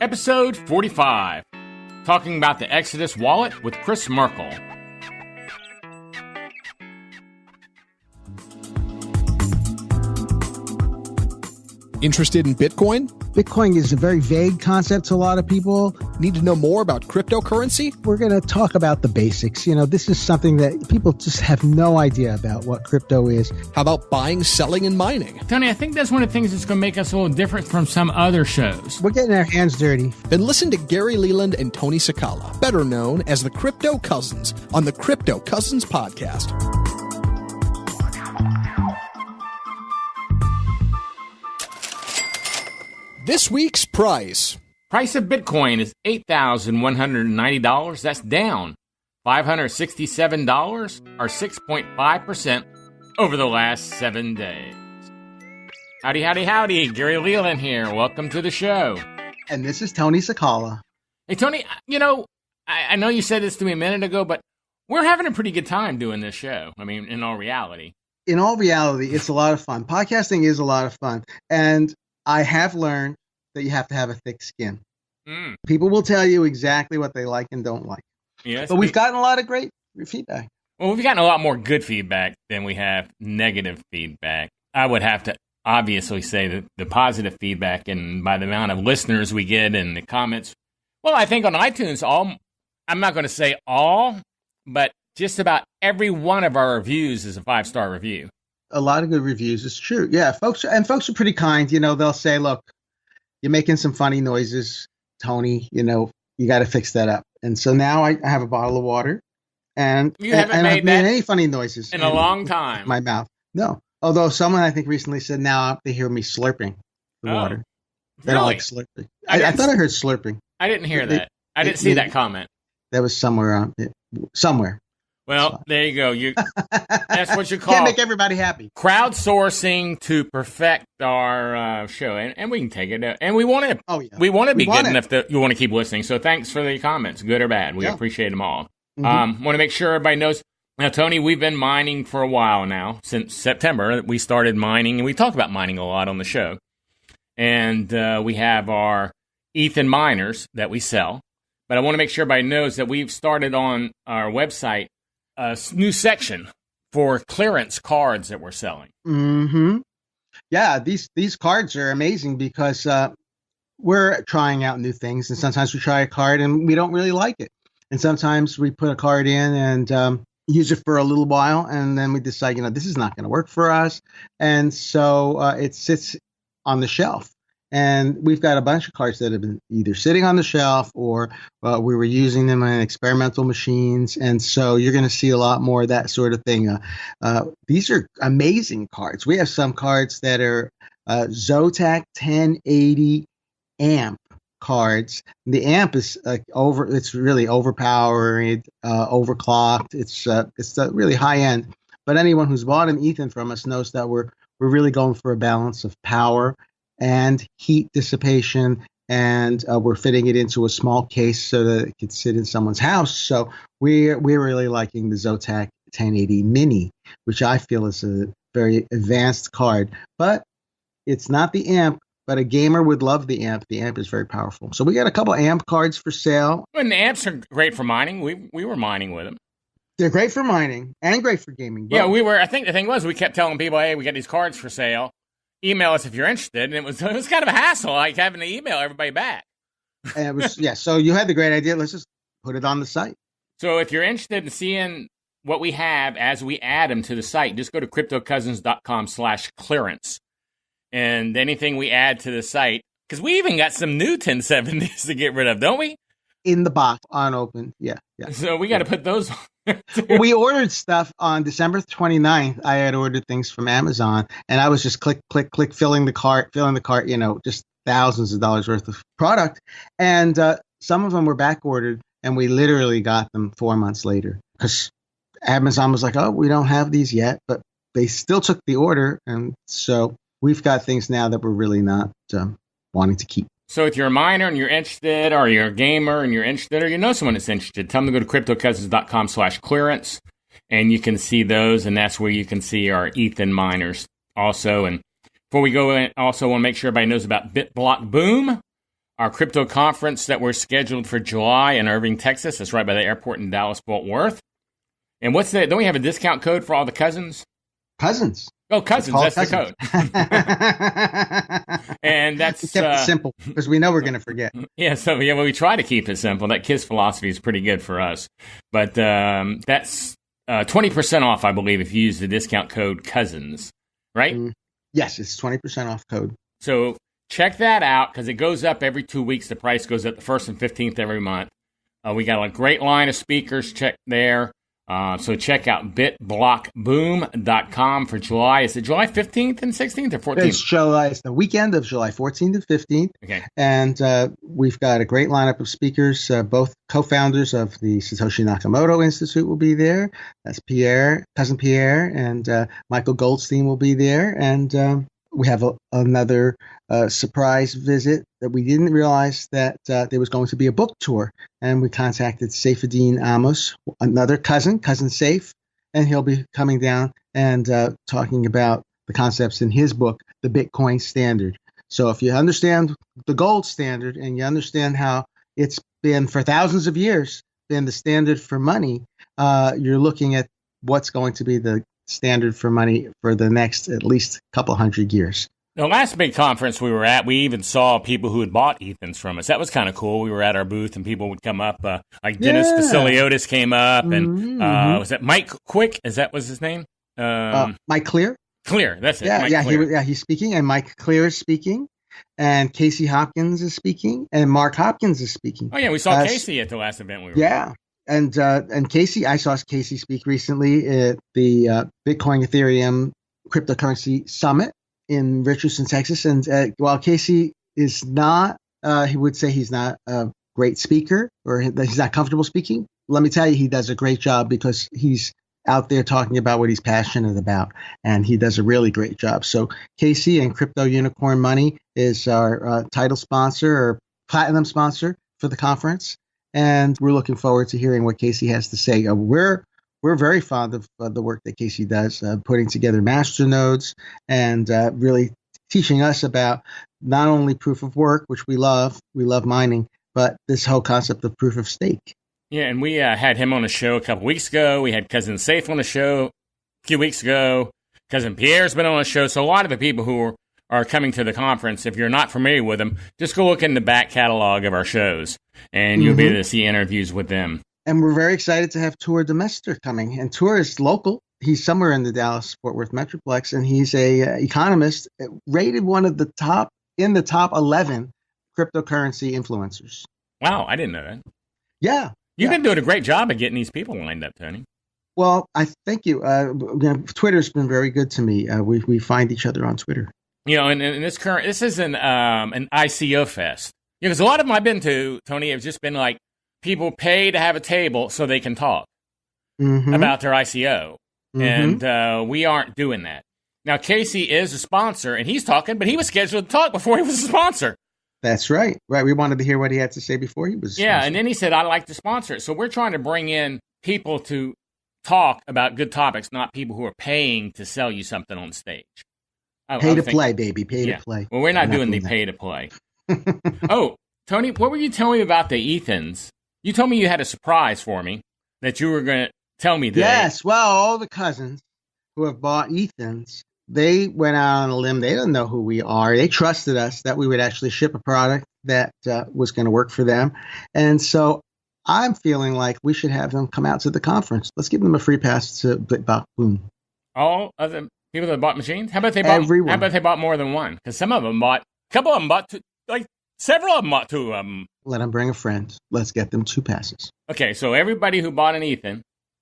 Episode 45, talking about the Exodus wallet with Kris Merkel. Interested in Bitcoin? Bitcoin is a very vague concept to a lot of people. Need to know more about cryptocurrency? We're going to talk about the basics. This is something that people just have no idea about what crypto is. How about buying, selling, and mining? Tony, I think that's one of the things that's going to make us a little different from some other shows. We're getting our hands dirty. Then listen to Gary Leland and Tony Sakala, better known as the Crypto Cousins, on the Crypto Cousins podcast. This week's price. Price of Bitcoin is $8,190. That's down $567, or 6.5% over the last 7 days. Howdy, howdy, howdy. Gary Leland here. Welcome to the show. And this is Tony Sakala. Hey, Tony, I know you said this to me a minute ago, but we're having a pretty good time doing this show. I mean, in all reality. In all reality, it's a lot of fun. Podcasting is a lot of fun. And I have learned that you have to have a thick skin. People will tell you exactly what they like and don't like. Yes, but we've gotten a lot of great feedback. Well, we've gotten a lot more good feedback than we have negative feedback. I would have to obviously say that the positive feedback, and by the amount of listeners we get and the comments, well, I think on iTunes, I'm not going to say all, but just about every one of our reviews is a 5-star review. A lot of good reviews. It's true. Yeah, folks are pretty kind. They'll say, look, you're making some funny noises, Tony, you got to fix that up. And so now I have a bottle of water, and you haven't made any funny noises in a long time. My mouth. No. Although someone I think recently said now they hear me slurping the water. They don't like slurping. I thought I heard slurping. I didn't hear that. I didn't see that comment. That was somewhere. Well, there you go. That's what you call can't make everybody happy. Crowdsourcing to perfect our show, and we can take it. And we want to. Oh yeah. We want to be good enough that you want to keep listening. So thanks for the comments, good or bad. We appreciate them all. Want to make sure everybody knows. Now, Tony, we've been mining for a while now. Since September, we started mining, and we talk about mining a lot on the show. And we have our Ethan miners that we sell. But I want to make sure everybody knows that we've started on our website a new section for clearance cards that we're selling. Mm-hmm. Yeah, these cards are amazing because we're trying out new things, and sometimes we try a card and we don't really like it, and sometimes we put a card in and use it for a little while, and then we decide, this is not going to work for us, and so it sits on the shelf. And we've got a bunch of cards that have been either sitting on the shelf or we were using them in experimental machines. And so you're going to see a lot more of that sort of thing. These are amazing cards. We have some cards that are Zotac 1080 amp cards. The amp is it's really overpowered, overclocked. It's really high end. But anyone who's bought an Ethan from us knows that we're really going for a balance of power and heat dissipation, and we're fitting it into a small case so that it could sit in someone's house. So we're really liking the Zotac 1080 Mini, which I feel is a very advanced card. But it's not the amp, but a gamer would love the amp. The amp is very powerful. So we got a couple amp cards for sale. And the amps are great for mining. We were mining with them. They're great for mining and great for gaming. Yeah, we were. I think the thing was we kept telling people, hey, we got these cards for sale. Email us if you're interested, and it was kind of a hassle, like having to email everybody back. And it was so you had the great idea. Let's just put it on the site. So if you're interested in seeing what we have as we add them to the site, just go to cryptocousins.com/clearance, and anything we add to the site, because we even got some new 1070s to get rid of, don't we? In the box, unopened. Yeah. So we got to put those on. Well, we ordered stuff on December 29th. I had ordered things from Amazon, and I was just click, filling the cart, just thousands of dollars worth of product. And some of them were back ordered, and we literally got them 4 months later because Amazon was like, oh, we don't have these yet, but they still took the order. And so we've got things now that we're really not wanting to keep. So if you're a miner and you're interested, or you're a gamer and you're interested, or you know someone that's interested, tell them to go to cryptocousins.com/clearance, and you can see those, and that's where you can see our Ethan miners also. And before we go in, also want to make sure everybody knows about BitBlock Boom. our crypto conference that we're scheduled for July in Irving, Texas. That's right by the airport in Dallas-Fort Worth. And don't we have a discount code for all the cousins? Cousins. Oh, cousins. That's cousins. The code. And that's we kept it simple because we know we're going to forget. Yeah. So we try to keep it simple. That KISS philosophy is pretty good for us. But that's 20% off, I believe, if you use the discount code cousins, right? Yes, it's 20% off code. So check that out because it goes up every 2 weeks. The price goes up the 1st and 15th every month. We got a great line of speakers. Check there. So check out bitblockboom.com for July. Is it July 15th and 16th or 14th? It's the weekend of July 14th and 15th. Okay. And we've got a great lineup of speakers. Both co-founders of the Satoshi Nakamoto Institute will be there. That's Cousin Pierre, and Michael Goldstein will be there. And we have another surprise visit that we didn't realize that there was going to be a book tour. And we contacted Saifuddin Amos, another cousin Saif, and he'll be coming down and talking about the concepts in his book, The Bitcoin Standard. So if you understand the gold standard and you understand how it's been for thousands of years, been the standard for money, you're looking at what's going to be the standard for money for the next at least couple hundred years. The last big conference we were at, we even saw people who had bought Ethans from us. That was kind of cool. We were at our booth, and people would come up. Like Dennis Vasiliotis came up, and was that Mike Quick? That was his name? Mike Clear. Clear, that's it. Yeah, he's speaking, and Mike Clear is speaking, and Casey Hopkins is speaking, and Mark Hopkins is speaking. Oh yeah, we saw Casey at the last event we were. Yeah. And Casey, I saw Casey speak recently at the Bitcoin Ethereum Cryptocurrency Summit in Richardson, Texas. And while Casey is not, he would say he's not a great speaker or he's not comfortable speaking. Let me tell you, he does a great job because he's out there talking about what he's passionate about. And he does a really great job. So Casey and Crypto Unicorn Money is our title sponsor or platinum sponsor for the conference. And we're looking forward to hearing what Casey has to say. We're very fond of the work that Casey does, putting together masternodes and really teaching us about not only proof of work, which we love mining, but this whole concept of proof of stake. Yeah, and we had him on the show a couple weeks ago. We had Cousin Saif on the show a few weeks ago. Cousin Pierre's been on the show. So a lot of the people who are coming to the conference, if you're not familiar with them, just go look in the back catalog of our shows, and you'll be able to see interviews with them. And we're very excited to have Tour Demester coming. And Tour is local. He's somewhere in the Dallas-Fort Worth Metroplex, and he's a economist, rated one of the top 11 cryptocurrency influencers. Wow, I didn't know that. Yeah. You've been doing a great job of getting these people lined up, Tony. Well, I thank you. Twitter's been very good to me. We find each other on Twitter. You know, and this is an ICO fest. Because a lot of them I've been to, Tony, have just been like people pay to have a table so they can talk about their ICO. And we aren't doing that. Now, Casey is a sponsor, and he's talking, but he was scheduled to talk before he was a sponsor. That's right. Right. We wanted to hear what he had to say before he was. Yeah, and then he said, I'd like to sponsor it. So we're trying to bring in people to talk about good topics, not people who are paying to sell you something on stage. Pay to play, baby. Pay to play. Well, we're not doing the pay to play. Oh, Tony, what were you telling me about the Ethans? You told me you had a surprise for me that you were going to tell me today. Yes. Well, all the cousins who have bought Ethans, they went out on a limb. They don't know who we are. They trusted us that we would actually ship a product that was going to work for them. And so I'm feeling like we should have them come out to the conference. Let's give them a free pass to Boom. All of the people that bought machines? How about they bought? Everyone. How about they bought more than one? Because some of them bought. A couple of them bought two. Like several of them bought two of them. Let them bring a friend. Let's get them 2 passes. Okay, so everybody who bought an Ethan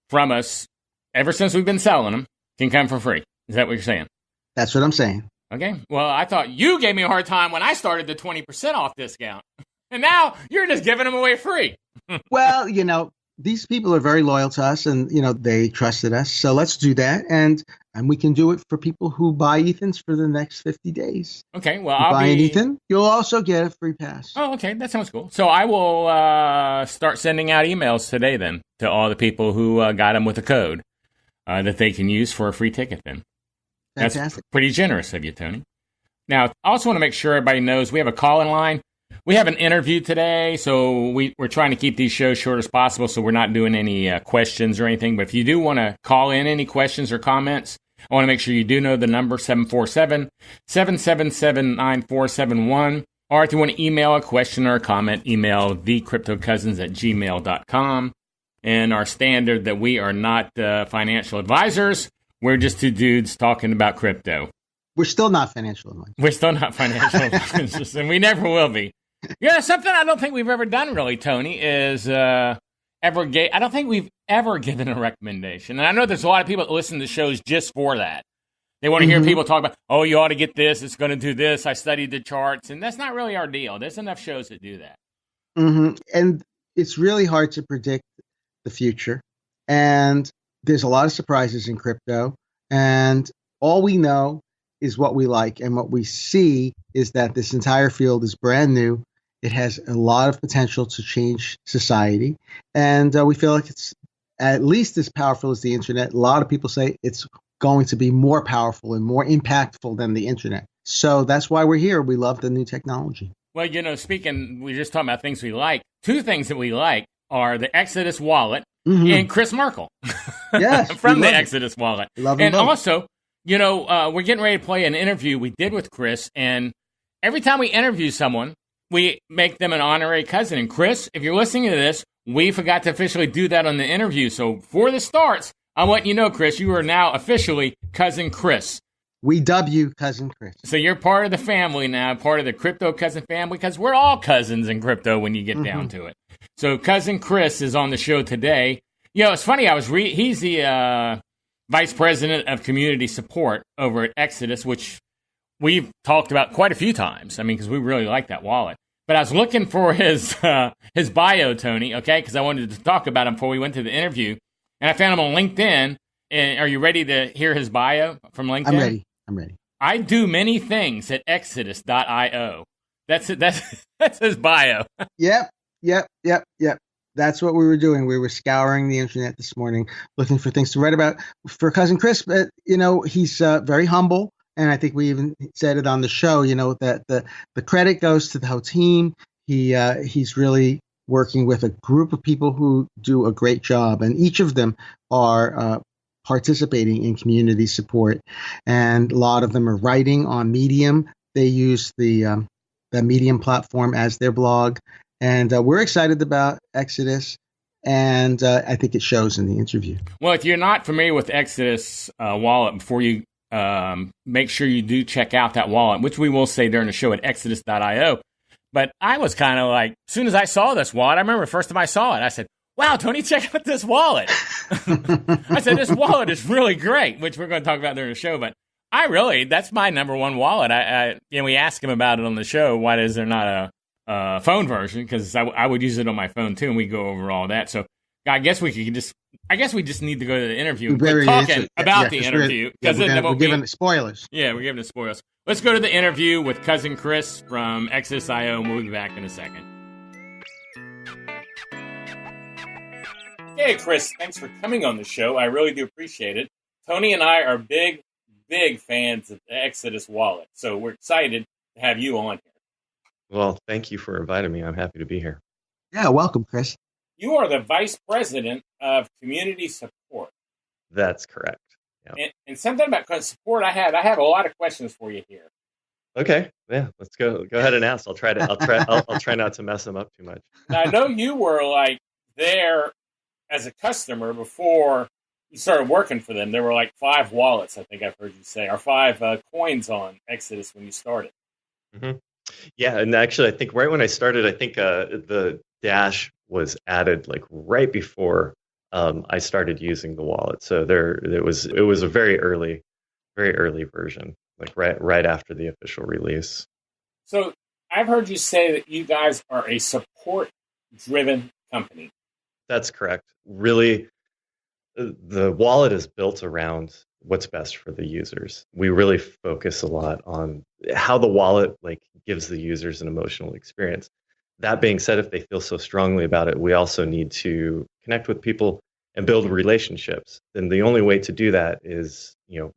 from us, ever since we've been selling them, can come for free. Is that what you're saying? That's what I'm saying. Okay. Well, I thought you gave me a hard time when I started the 20% off discount. And now you're just giving them away free. Well, these people are very loyal to us and, they trusted us. So let's do that. And we can do it for people who buy Ethans for the next 50 days. Okay. Well, I'll buy an Ethan. You'll also get a free pass. Oh, okay. That sounds cool. So I will start sending out emails today then to all the people who got them with a code that they can use for a free ticket then. Fantastic. That's pretty generous of you, Tony. Now, I also want to make sure everybody knows we have a call-in line. We have an interview today, so we're trying to keep these shows short as possible, so we're not doing any questions or anything. But if you do want to call in any questions or comments, I want to make sure you do know the number, 747-777-9471. Or if you want to email a question or a comment, email thecryptocousins@gmail.com. And our standard that we are not financial advisors. We're just two dudes talking about crypto. We're still not financial advisors. We're still not financial advisors, and we never will be. Yeah, something I don't think we've ever done really, Tony, is I don't think we've ever given a recommendation. And I know there's a lot of people that listen to shows just for that. They want to hear people talk about, oh, you ought to get this, it's going to do this, I studied the charts, and that's not really our deal. There's enough shows that do that. And it's really hard to predict the future. And there's a lot of surprises in crypto. And all we know is what we like. And what we see is that this entire field is brand new. It has a lot of potential to change society. And we feel like it's at least as powerful as the internet. A lot of people say it's going to be more powerful and more impactful than the internet. So that's why we're here. We love the new technology. Well, we're just talking about things we like. Two things that we like are the Exodus wallet and Kris Merkel. Yes. From the Exodus wallet. Love and both. Also, we're getting ready to play an interview we did with Kris, and every time we interview someone, we make them an honorary cousin. And Kris, if you're listening to this, we forgot to officially do that on the interview. So before this starts, I want you to know, Kris, you are now officially Cousin Kris. We dub you Cousin Kris. So you're part of the family now, part of the Crypto Cousin family, because we're all cousins in crypto when you get down to it. So Cousin Kris is on the show today. It's funny, he's the Vice President of Community Support over at Exodus, which we've talked about quite a few times. I mean, because we really like that wallet. But I was looking for his bio, Tony, okay, because I wanted to talk about him before we went to the interview. And I found him on LinkedIn. And are you ready to hear his bio from LinkedIn? I'm ready. I do many things at exodus.io. That's it. That's his bio. Yep. That's what we were doing. We were scouring the internet this morning, looking for things to write about for Cousin Kris. But, he's very humble. And I think we even said it on the show, that the credit goes to the whole team. He's really working with a group of people who do a great job. And each of them are participating in community support. And a lot of them are writing on Medium. They use the Medium platform as their blog. And we're excited about Exodus, and I think it shows in the interview. Well, if you're not familiar with Exodus wallet, before you make sure you do check out that wallet, which we will say during the show at exodus.io. But I was kind of like, as soon as I saw this wallet, I remember the first time I saw it, I said, wow, Tony, check out this wallet. I said, this wallet is really great, which we're going to talk about during the show. But that's my number one wallet. We asked him about it on the show. Why is there not a phone version? Because I would use it on my phone too, and we go over all that. So I guess we just need to go to the interview and quit talking about the interview. We're giving spoilers. Yeah, we're giving the spoilers. Let's go to the interview with Cousin Kris from Exodus.io, and we'll be back in a second. Hey, Kris, thanks for coming on the show. I really do appreciate it. Tony and I are big fans of the Exodus wallet, so we're excited to have you on here. Well, thank you for inviting me. I'm happy to be here. Yeah, welcome, Kris. You are the Vice President of Community Support. That's correct. Yeah. And something about support I have a lot of questions for you here. Okay. Yeah, let's go ahead and ask. I'll try not to mess them up too much. Now, I know you were there as a customer before you started working for them. There were 5 wallets, I think I've heard you say, or 5 coins on Exodus when you started. Mm-hmm. Yeah, and actually, I think right when I started, the Dash was added right before I started using the wallet. So it was a very early version, right after the official release. So I've heard you say that you guys are a support-driven company. That's correct. Really, the wallet is built around what's best for the users. We really focus a lot on how the wallet gives the users an emotional experience. That being said, if they feel so strongly about it, we also need to connect with people and build relationships. And the only way to do that is,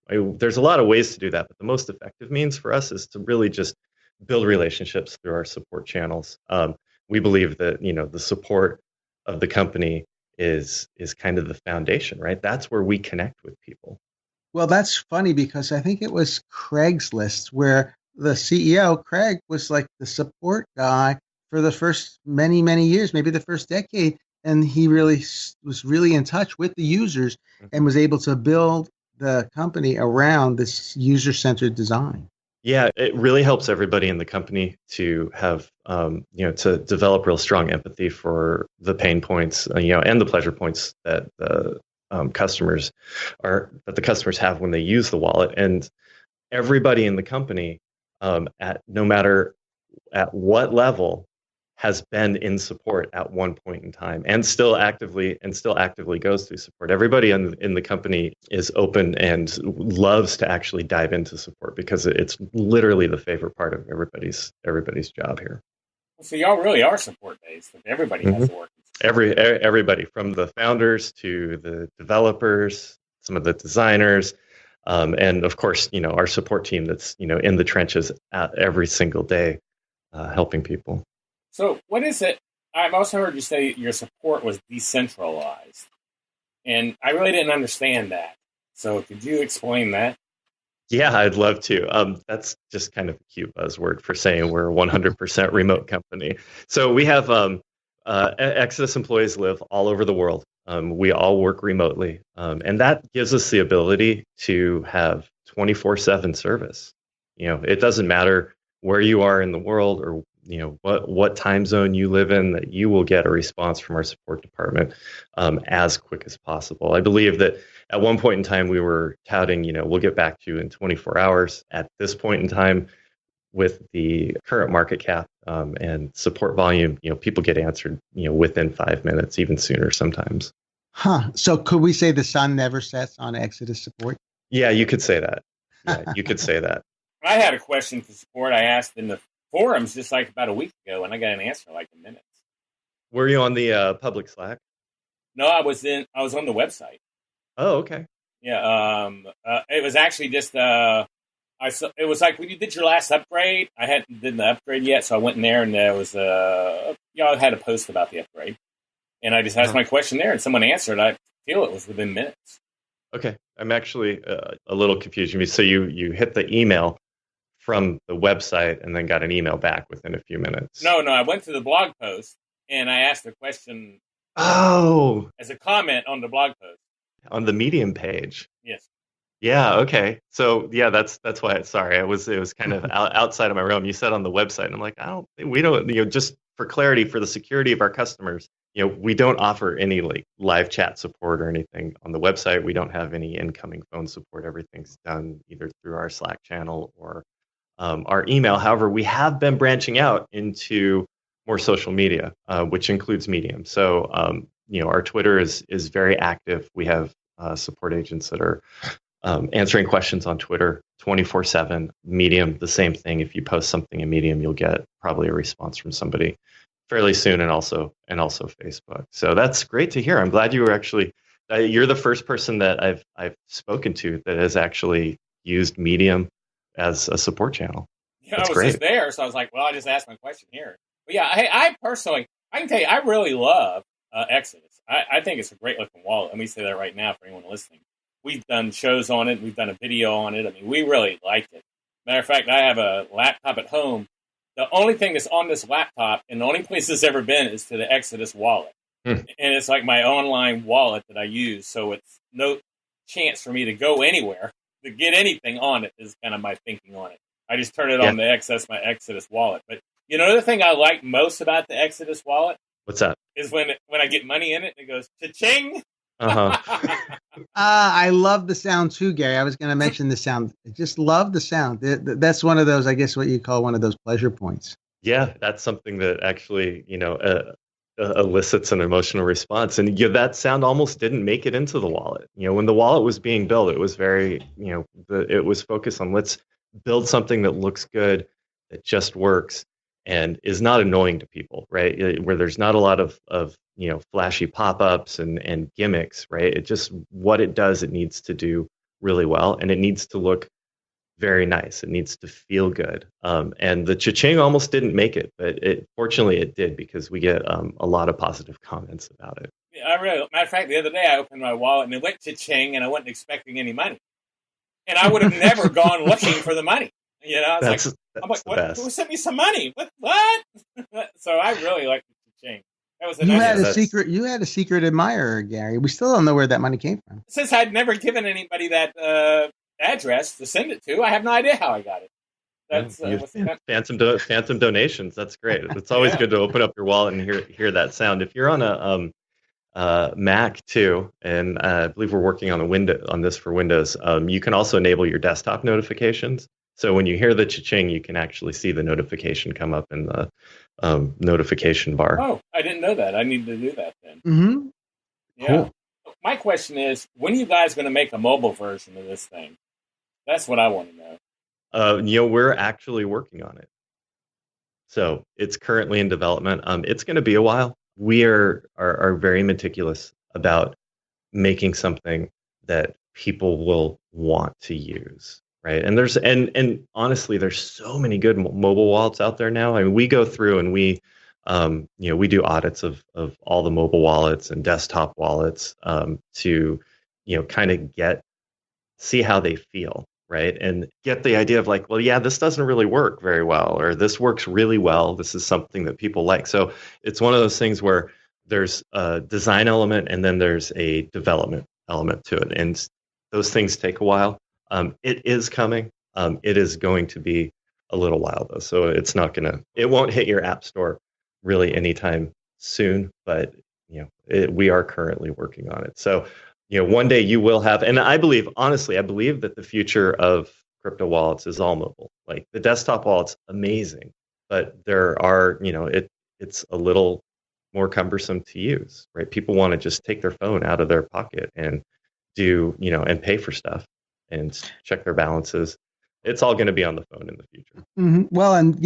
there's a lot of ways to do that, but the most effective means for us is to really just build relationships through our support channels. We believe that, the support of the company is kind of the foundation, right? That's where we connect with people. Well, that's funny because I think it was Craigslist where the CEO, Craig, was like the support guy for the first many, many years, maybe the first decade. And he really was really in touch with the users and was able to build the company around this user-centered design. Yeah, it really helps everybody in the company to have, to develop real strong empathy for the pain points, and the pleasure points that the customers have when they use the wallet. And everybody in the company, at no matter at what level, has been in support at one point in time, and still actively goes through support. Everybody in the company is open and loves to actually dive into support because it's literally the favorite part of everybody's job here. So y'all really are support based. Everybody has to work. Everybody from the founders to the developers, some of the designers, and of course, our support team that's in the trenches every single day, helping people. So what is it? I've also heard you say your support was decentralized, and I really didn't understand that. So could you explain that? Yeah, I'd love to. That's just kind of a cute buzzword for saying we're a 100% remote company. So we have Exodus employees live all over the world. We all work remotely, and that gives us the ability to have 24/7 service. It doesn't matter where you are in the world or what time zone you live in, that you will get a response from our support department as quick as possible. I believe that at one point in time we were touting, we'll get back to you in 24 hours. At this point in time, with the current market cap and support volume, people get answered, within 5 minutes, even sooner sometimes. So could we say the sun never sets on Exodus support? Yeah, you could say that. Yeah, you could say that. I had a question for support. I asked in the forums just like about a week ago, and I got an answer like in minutes. Were you on the public Slack? No, I was on the website. Oh, okay. Yeah. It was actually just it was like when you did your last upgrade. I hadn't did the upgrade yet, so I went in there and there was y'all had a post about the upgrade, and I just asked my question there, and someone answered. I feel it was within minutes. Okay, I'm actually a little confused. So you hit the email from the website and then got an email back within a few minutes. No, I went to the blog post and I asked a question. Oh, as a comment on the blog post on the Medium page. Yes. Yeah. Okay. So yeah, that's why. Sorry, it was kind of outside of my realm. You said on the website, and I'm like, we don't. Just for clarity, for the security of our customers, we don't offer any like live chat support or anything on the website. We don't have any incoming phone support. Everything's done either through our Slack channel or our email. However, we have been branching out into more social media, which includes Medium. So, our Twitter is very active. We have support agents that are answering questions on Twitter 24/7. Medium, the same thing. If you post something in Medium, you'll get probably a response from somebody fairly soon, and also Facebook. So that's great to hear. I'm glad you were actually. You're the first person that I've spoken to that has actually used Medium as a support channel. Yeah, I was just there, so I was like, well, I just asked my question here. But yeah, I personally, I can tell you, I really love Exodus. I think it's a great looking wallet. Let me say that right now for anyone listening. We've done shows on it. We've done a video on it. I mean, we really like it. Matter of fact, I have a laptop at home. The only thing that's on this laptop and the only place it's ever been is to the Exodus wallet. And it's like my online wallet that I use. So it's no chance for me to go anywhere to get anything on it is kind of my thinking on it. I just turn it on to access my Exodus wallet. But the thing I like most about the Exodus wallet? What's that? Is when I get money in it, it goes cha-ching. I love the sound too, Gary. I was going to mention the sound. I just love the sound. That's one of those, I guess, what you call one of those pleasure points. Yeah, that's something that actually, elicits an emotional response. And that sound almost didn't make it into the wallet. When the wallet was being built, it was very, it was focused on let's build something that looks good, that just works, and is not annoying to people, right? Where there's not a lot of flashy pop-ups and gimmicks, right? It just, what it does, it needs to do really well, and it needs to look very nice. It needs to feel good. And the cha-ching almost didn't make it, but fortunately it did, because we get a lot of positive comments about it. Yeah, matter of fact, the other day I opened my wallet and it went cha-ching, and I wasn't expecting any money. And I would have never gone looking for the money. You know, that's what? Who sent me some money? What? So I really like the cha-ching. That was You had a secret admirer, Gary. We still don't know where that money came from. Since I'd never given anybody that address to send it to, I have no idea how I got it. That's phantom donations. That's great. It's always good to open up your wallet and hear that sound. If you're on a Mac too, and I believe we're working on this for Windows, you can also enable your desktop notifications. So when you hear the cha-ching, you can actually see the notification come up in the notification bar. Oh, I didn't know that. I need to do that then. Mm-hmm. Yeah. Cool. My question is, when are you guys going to make a mobile version of this thing? That's what I want to know. We're actually working on it. So it's currently in development. It's going to be a while. We are very meticulous about making something that people will want to use. Right. And honestly, there's so many good mobile wallets out there now. I mean, we go through and we do audits of all the mobile wallets and desktop wallets to, kind of see how they feel. Right. And get the idea of like, well, yeah, this doesn't really work very well, or this works really well. This is something that people like. So it's one of those things where there's a design element and then there's a development element to it. And those things take a while. It is coming. It is going to be a little while though. So it won't hit your app store really anytime soon, but we are currently working on it. So, one day you will have, and I believe that the future of crypto wallets is all mobile. Like the desktop wallet's amazing, but there are, it's a little more cumbersome to use, right? People want to just take their phone out of their pocket and and pay for stuff and check their balances. It's all going to be on the phone in the future. Mm-hmm. Well, and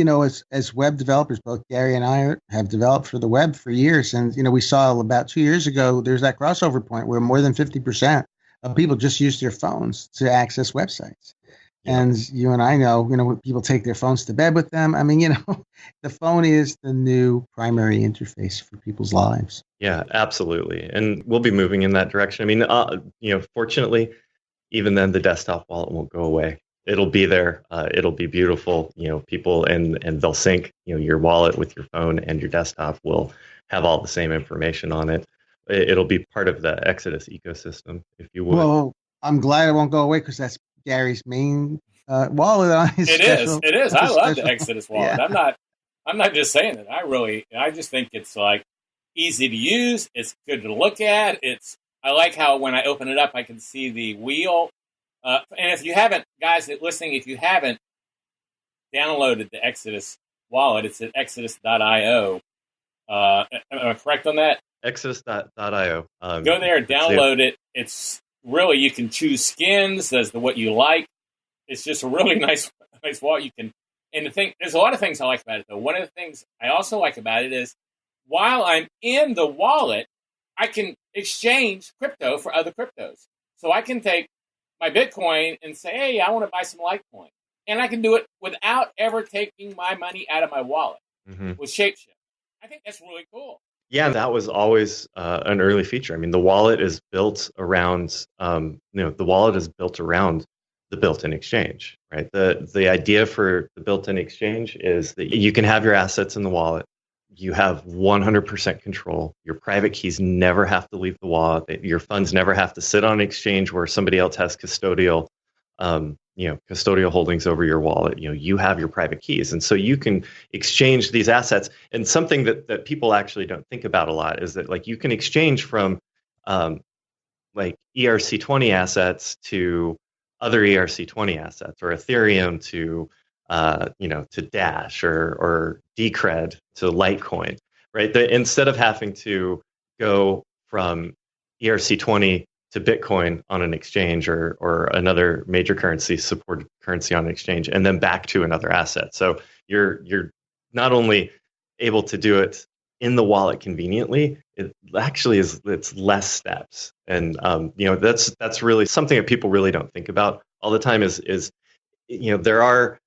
as web developers, both Gary and I have developed for the web for years, and we saw about 2 years ago there's that crossover point where more than 50% of people just use their phones to access websites. Yeah. And you and I know, when people take their phones to bed with them. I mean, the phone is the new primary interface for people's lives. Yeah, absolutely, and we'll be moving in that direction. I mean, fortunately, even then, the desktop wallet won't go away. It'll be there. It'll be beautiful. People and they'll sync. Your wallet with your phone and your desktop will have all the same information on it. It'll be part of the Exodus ecosystem, if you will. Well, I'm glad it won't go away because that's Gary's main wallet on his. It is. I love the Exodus wallet. Yeah. I'm not just saying it. I just think it's like easy to use. It's good to look at. I like how when I open it up, I can see the wheel. And if you haven't, guys listening, if you haven't downloaded the Exodus wallet, it's at exodus.io. Am I correct on that? Exodus.io. Go there and download it. It's really, you can choose skins as to what you like. It's just a really nice wallet. There's a lot of things I like about it, though. One of the things I also like about it is while I'm in the wallet, I can exchange crypto for other cryptos. So I can take my Bitcoin and say, hey, I want to buy some Litecoin. And I can do it without ever taking my money out of my wallet with Shapeshift. I think that's really cool. Yeah, that was always an early feature. I mean, the wallet is built around, the built-in exchange, right? The idea for the built-in exchange is that you can have your assets in the wallet. You have 100% control. Your private keys never have to leave the wallet. Your funds never have to sit on an exchange where somebody else has custodial holdings over your wallet. You have your private keys. And so you can exchange these assets. And something that people actually don't think about a lot is that like you can exchange from like ERC20 assets to other ERC20 assets, or Ethereum to Dash or Decred to Litecoin, right? Instead of having to go from ERC20 to Bitcoin on an exchange or another major currency supported currency on an exchange, and then back to another asset. So you're not only able to do it in the wallet conveniently, it actually it's less steps. And that's really something that people really don't think about all the time is there are,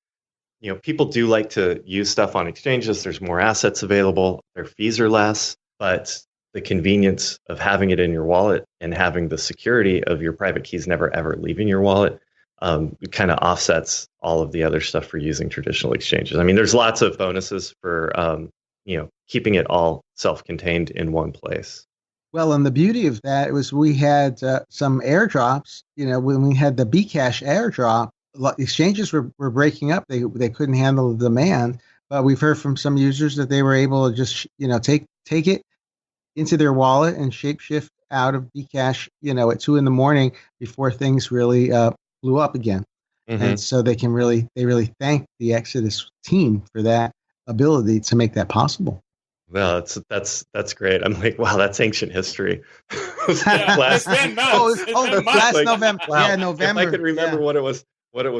people do like to use stuff on exchanges. There's more assets available. Their fees are less, but the convenience of having it in your wallet and having the security of your private keys never ever leaving your wallet kind of offsets all of the other stuff for using traditional exchanges. I mean, there's lots of bonuses for keeping it all self-contained in one place. Well, and the beauty of that was we had some airdrops. When we had the Bcash airdrop, exchanges were breaking up. They couldn't handle the demand. But we've heard from some users that they were able to just take it into their wallet and shapeshift out of Bcash at 2 a.m. before things really blew up again. Mm-hmm. And so they really thank the Exodus team for that ability to make that possible. Well, that's great. I'm like, wow, that's ancient history. Last November. Wow. Yeah, November. If I could remember what it was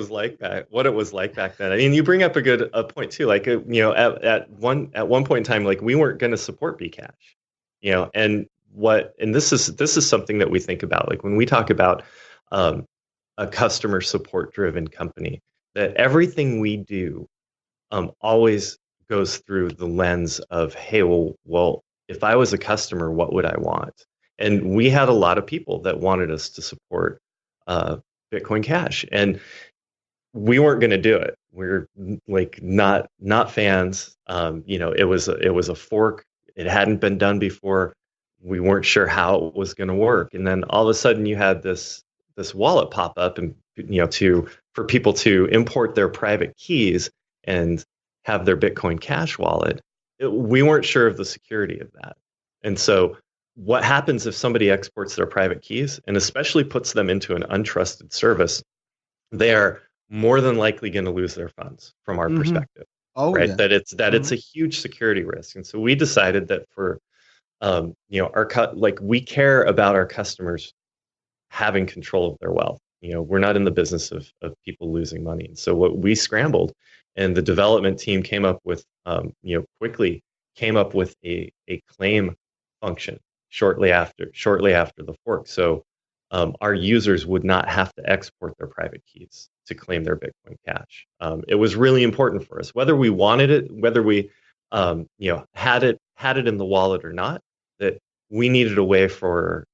like back then. I mean, you bring up a good point too. Like, at one point in time, like we weren't going to support Bcash, and this is something that we think about. Like when we talk about a customer support driven company, that everything we do always goes through the lens of, hey, well, if I was a customer, what would I want? And we had a lot of people that wanted us to support Bitcoin Cash, and we weren't going to do it. We're like not fans. It was a fork. It hadn't been done before. We weren't sure how it was going to work, and then all of a sudden you had this wallet pop up, and for people to import their private keys and have their Bitcoin Cash wallet. We weren't sure of the security of that. And so what happens if somebody exports their private keys and especially puts them into an untrusted service? They are more than likely going to lose their funds from our perspective. Oh, right. Yeah. It's a huge security risk. And so we decided that for, we care about our customers having control of their wealth. We're not in the business of people losing money. And so what we scrambled, and the development team came up with, quickly came up with a claim function shortly after the fork. So our users would not have to export their private keys to claim their Bitcoin Cash. It was really important for us, whether we wanted it, whether we had it in the wallet or not, that we needed a way for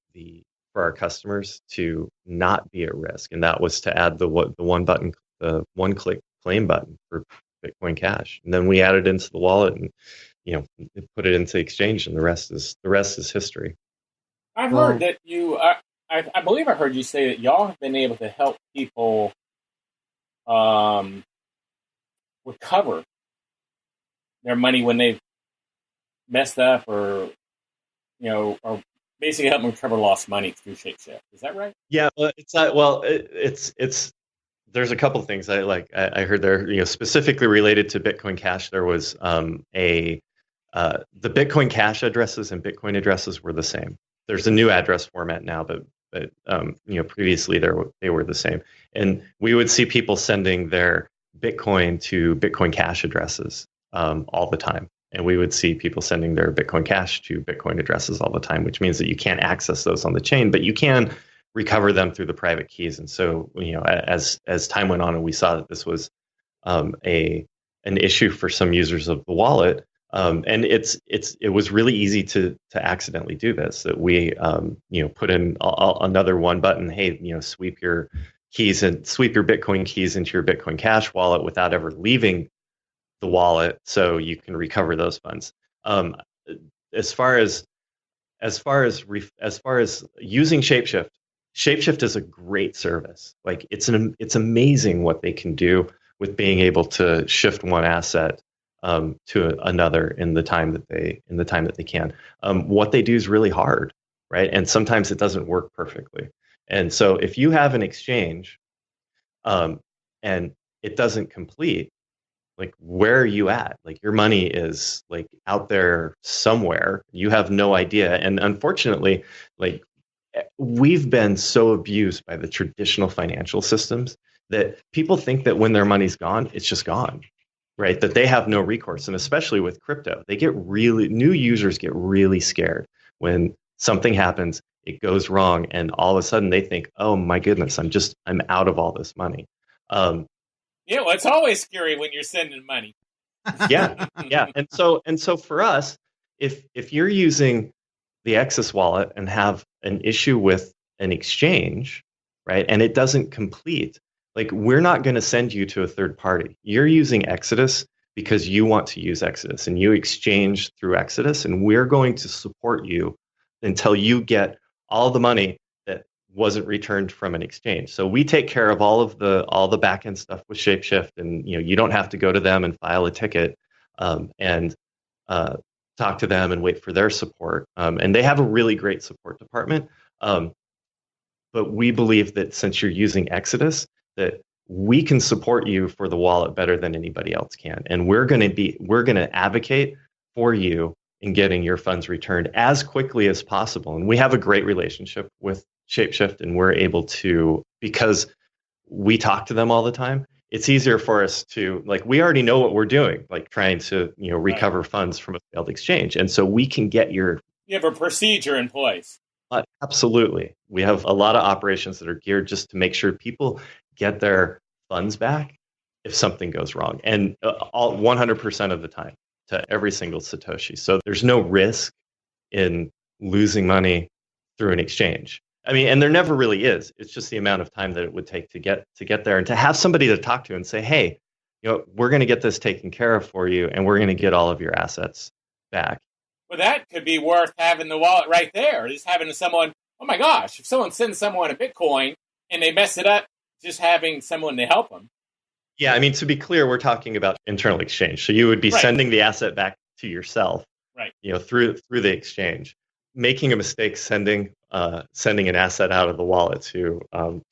our customers to not be at risk, and that was to add the one-click claim button for Bitcoin Cash, and then we added it into the wallet and put it into exchange, and the rest is history. I've heard that you. I believe I heard you say that y'all have been able to help people recover their money when they've messed up, or basically help them recover lost money through Shapeshift. Is that right? Yeah, it's not. Well, it's. There's a couple of things I heard there. Specifically related to Bitcoin Cash, there was the Bitcoin Cash addresses and Bitcoin addresses were the same. There's a new address format now, but previously they were the same. And we would see people sending their Bitcoin to Bitcoin Cash addresses all the time. And we would see people sending their Bitcoin Cash to Bitcoin addresses all the time, which means that you can't access those on the chain, but you can recover them through the private keys. And so, as time went on and we saw that this was an issue for some users of the wallet, and it was really easy to accidentally do this. That we put in another one button. Hey, sweep your Bitcoin keys into your Bitcoin Cash wallet without ever leaving the wallet, so you can recover those funds. As far as using Shapeshift is a great service. Like it's amazing what they can do with being able to shift one asset to another in the time that they can. What they do is really hard, right? And sometimes it doesn't work perfectly. And so if you have an exchange and it doesn't complete, like, where are you at? Like, your money is like out there somewhere. You have no idea. And unfortunately, like, we've been so abused by the traditional financial systems that people think that when their money's gone, it's just gone, right? That they have no recourse. And especially with crypto, new users get really scared when something happens, it goes wrong, and all of a sudden they think, oh my goodness, I'm out of all this money. Yeah, well, it's always scary when you're sending money. Yeah. And so for us, if you're using the Exodus wallet and have an issue with an exchange, right, and it doesn't complete, like, we're not going to send you to a third party. You're using Exodus because you want to use Exodus and you exchange through Exodus, and we're going to support you until you get all the money that wasn't returned from an exchange. So we take care of all the back end stuff with Shapeshift, and you don't have to go to them and file a ticket and talk to them and wait for their support. And they have a really great support department. But we believe that since you're using Exodus, that we can support you for the wallet better than anybody else can. And we're going to advocate for you in getting your funds returned as quickly as possible. And we have a great relationship with Shapeshift, and we're able to, because we talk to them all the time, it's easier for us to, like, we already know what we're doing, like trying to, recover funds from a failed exchange. And so we can get you have a procedure in place. Absolutely. We have a lot of operations that are geared just to make sure people get their funds back if something goes wrong, and all 100% of the time to every single Satoshi. So there's no risk in losing money through an exchange. I mean, and there never really is. It's just the amount of time that it would take to get there, and to have somebody to talk to and say, hey, we're going to get this taken care of for you, and we're going to get all of your assets back. Well, that could be worth having the wallet right there. Just having someone, oh my gosh, if someone sends someone a Bitcoin and they mess it up, just having someone to help them. Yeah, I mean, to be clear, we're talking about internal exchange. So you would be sending the asset back to yourself, right? Through the exchange. Making a mistake sending an asset out of the wallet to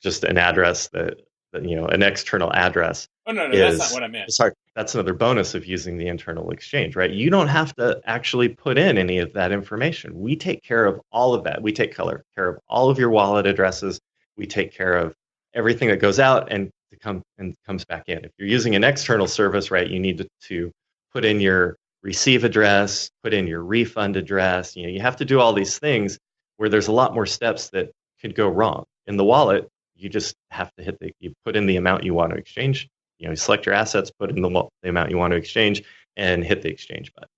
just an address that an external address. Oh no, that's not what I meant. Sorry, that's another bonus of using the internal exchange, right? You don't have to actually put in any of that information. We take care of all of that. We take care of all of your wallet addresses. We take care of everything that goes out and comes back in. If you're using an external service, right, you need to put in your receive address, put in your refund address. You have to do all these things where there's a lot more steps that could go wrong. In the wallet, you just have to you put in the amount you want to exchange. You select your assets, put in the amount you want to exchange, and hit the exchange button.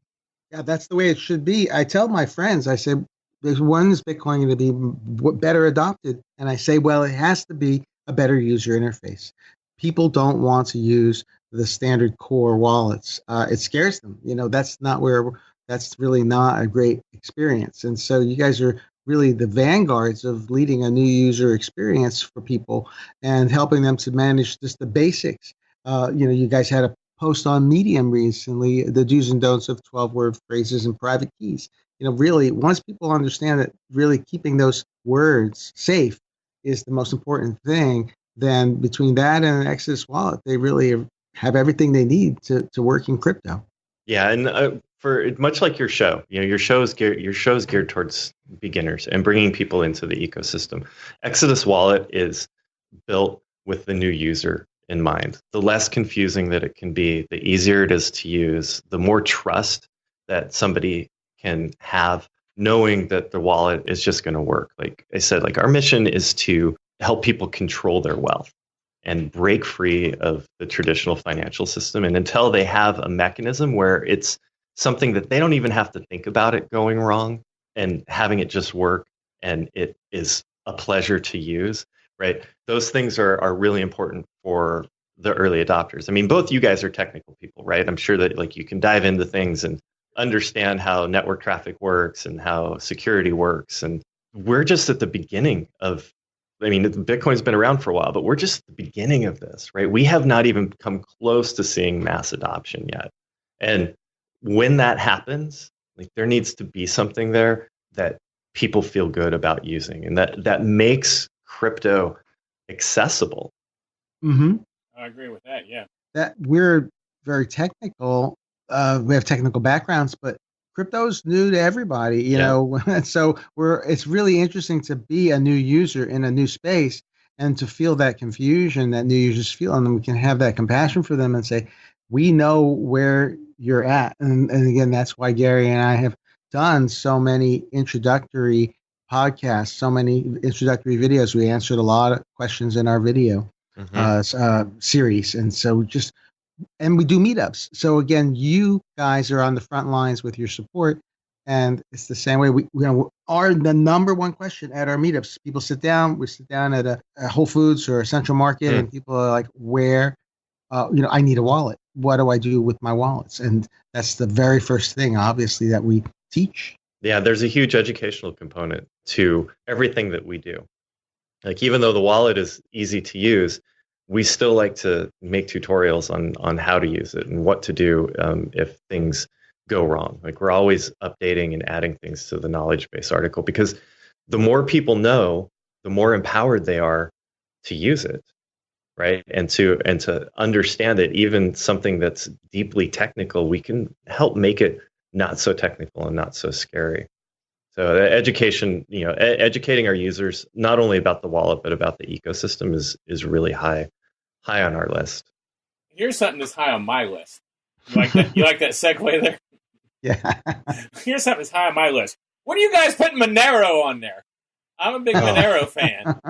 Yeah, that's the way it should be. I tell my friends, I say, when's Bitcoin going to be better adopted? And I say, well, it has to be a better user interface. People don't want to use the standard core wallets. It scares them. That's really not a great experience. And so you guys are really the vanguards of leading a new user experience for people and helping them to manage just the basics. You guys had a post on Medium recently, the do's and don'ts of 12-word phrases and private keys. Really, once people understand that really keeping those words safe is the most important thing, then between that and an Exodus wallet, they really have everything they need to work in crypto. Yeah, and for much like your show, your show is geared towards beginners and bringing people into the ecosystem. Exodus wallet is built with the new user in mind. The less confusing that it can be, the easier it is to use, the more trust that somebody can have knowing that the wallet is just going to work. Like I said, our mission is to help people control their wealth and break free of the traditional financial system. And until they have a mechanism where it's something that they don't even have to think about it going wrong and having it just work and it is a pleasure to use, right? Those things are really important for the early adopters. I mean, both you guys are technical people, right? I'm sure that you can dive into things and understand how network traffic works and how security works. And we're just at the beginning of, Bitcoin's been around for a while, but we're just at the beginning of this, right? We have not even come close to seeing mass adoption yet. And when that happens, there needs to be something there that people feel good about using, and that makes crypto accessible. Mm-hmm. I agree with that. Yeah. That we're very technical. We have technical backgrounds, but crypto's new to everybody, and so it's really interesting to be a new user in a new space and to feel that confusion that new users feel, and then we can have that compassion for them and say, we know where you're at. And again, that's why Gary and I have done so many introductory podcasts, so many introductory videos. We answered a lot of questions in our video. series. And so and we do meetups. So again, you guys are on the front lines with your support. And it's the same way we are the number one question at our meetups. People sit down, we sit down at a Whole Foods or a Central Market, and people are like, where, I need a wallet. What do I do with my wallets? And that's the very first thing, obviously, that we teach. Yeah, there's a huge educational component to everything that we do. Like, even though the wallet is easy to use, we still like to make tutorials on how to use it and what to do if things go wrong. Like, we're always updating and adding things to the knowledge base article, because the more people know, the more empowered they are to use it, right? And to understand it. Even something that's deeply technical, we can help make it not so technical and not so scary. So education, educating our users not only about the wallet but about the ecosystem is really high on our list. Here's something that's high on my list. You like that? You like that segue there? Yeah. Here's something that's high on my list. What are you guys putting Monero on there? I'm a big Monero fan.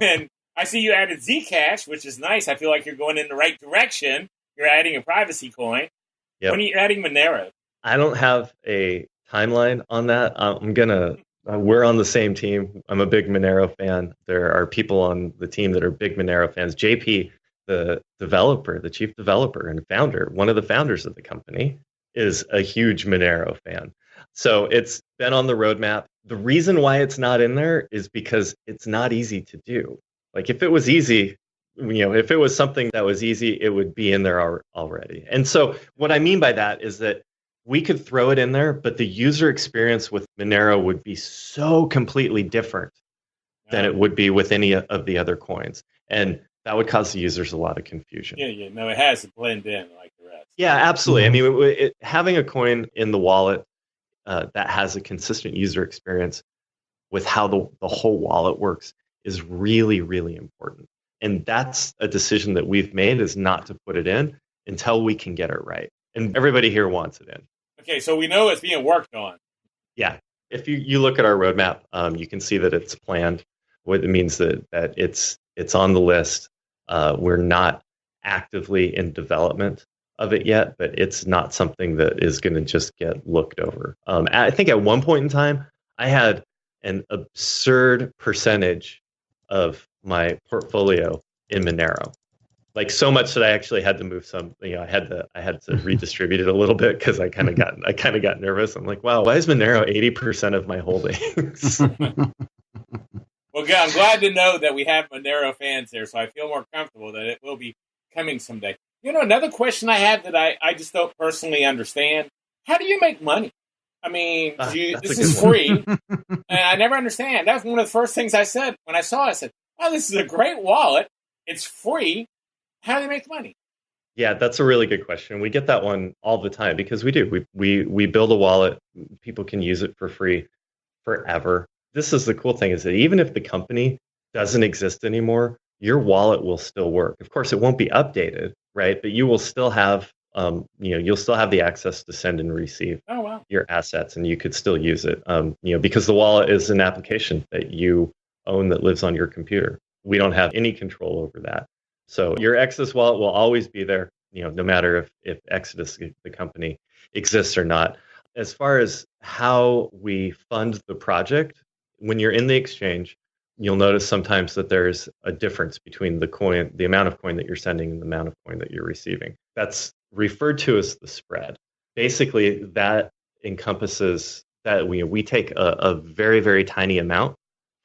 And I see you added Zcash, which is nice. I feel like you're going in the right direction. You're adding a privacy coin. Yep. When are you adding Monero? I don't have a timeline on that. We're on the same team. I'm a big Monero fan. There are people on the team that are big Monero fans. JP, the developer, the chief developer and founder, one of the founders of the company, is a huge Monero fan. So it's been on the roadmap. The reason why it's not in there is because it's not easy to do. Like, if it was easy, if it was something that was easy, it would be in there already. And so what I mean by that is that we could throw it in there, but the user experience with Monero would be so completely different than it would be with any of the other coins. And that would cause the users a lot of confusion. Yeah. No, it has to blend in like the rest. Yeah, absolutely. Mm-hmm. I mean, having a coin in the wallet that has a consistent user experience with how the whole wallet works is really, really important. And that's a decision that we've made, is not to put it in until we can get it right. And everybody here wants it in. Okay, so we know it's being worked on. Yeah. If you look at our roadmap, you can see that it's planned. What it means that it's on the list. We're not actively in development of it yet, but it's not something that is going to just get looked over. I think at one point in time, I had an absurd percentage of my portfolio in Monero. Like, so much that I actually had to move some. I had to redistribute it a little bit, because I kind of got nervous. I'm like, wow, why is Monero 80% of my holdings? Well, good. I'm glad to know that we have Monero fans there, so I feel more comfortable that it will be coming someday. Another question I had that I just don't personally understand: how do you make money? I mean, this is free, and I never understand. That's one of the first things I said when I saw it. I said, "Oh, this is a great wallet. It's free. How do they make money?" Yeah, that's a really good question. We get that one all the time, because we do. We build a wallet. People can use it for free forever. This is the cool thing, is that even if the company doesn't exist anymore, your wallet will still work. Of course, it won't be updated, right? But you will still have, you'll still have the access to send and receive your assets, and you could still use it, because the wallet is an application that you own that lives on your computer. We don't have any control over that. So your Exodus wallet will always be there, no matter if Exodus, the company, exists or not. As far as how we fund the project, when you're in the exchange, you'll notice sometimes that there's a difference between the amount of coin that you're sending and the amount of coin that you're receiving. That's referred to as the spread. Basically, that encompasses that we take a very, very tiny amount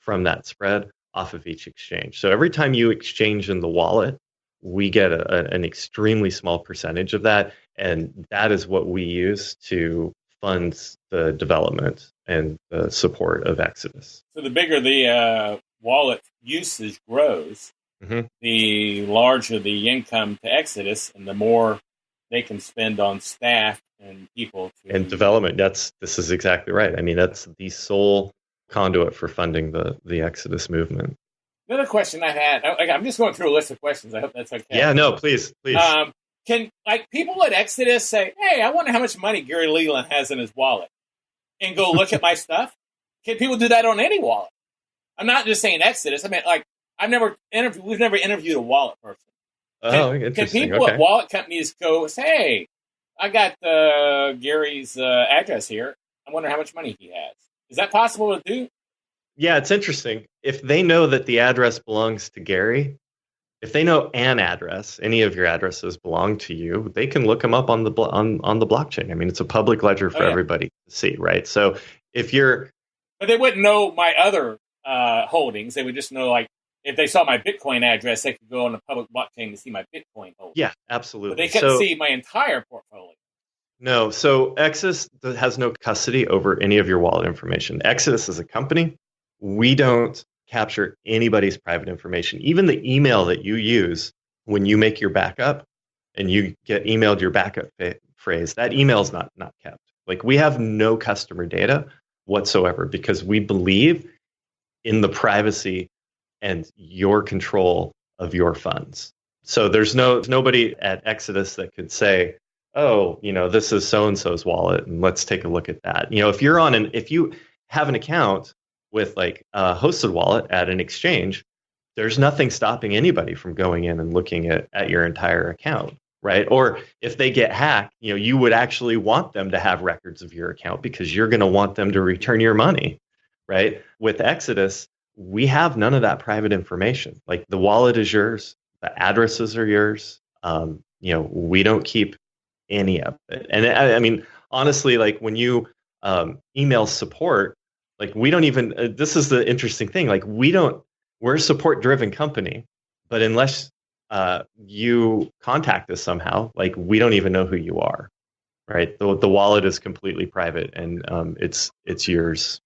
from that spread off of each exchange. So every time you exchange in the wallet, we get an extremely small percentage of that, and that is what we use to fund the development and the support of Exodus. So the bigger the wallet usage grows, the larger the income to Exodus, and the more they can spend on staff and people. And development. This is exactly right. I mean, that's the sole conduit for funding the Exodus movement. Another question I had, I'm just going through a list of questions. I hope that's okay. Yeah, no, please. Can people at Exodus say, "Hey, I wonder how much money Gary Leland has in his wallet," and go look at my stuff? Can people do that on any wallet? I'm not just saying Exodus. I mean, we've never interviewed a wallet person. Can Interesting. people at wallet companies go say, hey, I got Gary's address here. I wonder how much money he has. Is that possible to do? Yeah, it's interesting. If they know that the address belongs to Gary, if they know an address, any of your addresses belong to you, they can look them up on the on the blockchain. I mean, it's a public ledger for everybody to see, right? So if you're, but they wouldn't know my other holdings. They would just know, like, if they saw my Bitcoin address, they could go on the public blockchain to see my Bitcoin holdings. Yeah, absolutely. But they couldn't see my entire portfolio. No, so Exodus has no custody over any of your wallet information. Exodus is a company. We don't capture anybody's private information. Even the email that you use when you make your backup and you get emailed your backup phrase, that email is not kept. Like, we have no customer data whatsoever because we believe in the privacy and your control of your funds. So there's nobody at Exodus that could say, oh, this is so-and-so's wallet and let's take a look at that. If you have an account with like a hosted wallet at an exchange, there's nothing stopping anybody from going in and looking at your entire account, right? Or if they get hacked, you would actually want them to have records of your account because you're going to want them to return your money, right? With Exodus, we have none of that private information. Like, the wallet is yours, the addresses are yours. We don't keep any of it. And I mean, honestly, like, when you email support, like, we don't even, this is the interesting thing. Like, we're a support driven company, but unless you contact us somehow, like, we don't even know who you are, right? The wallet is completely private and it's yours.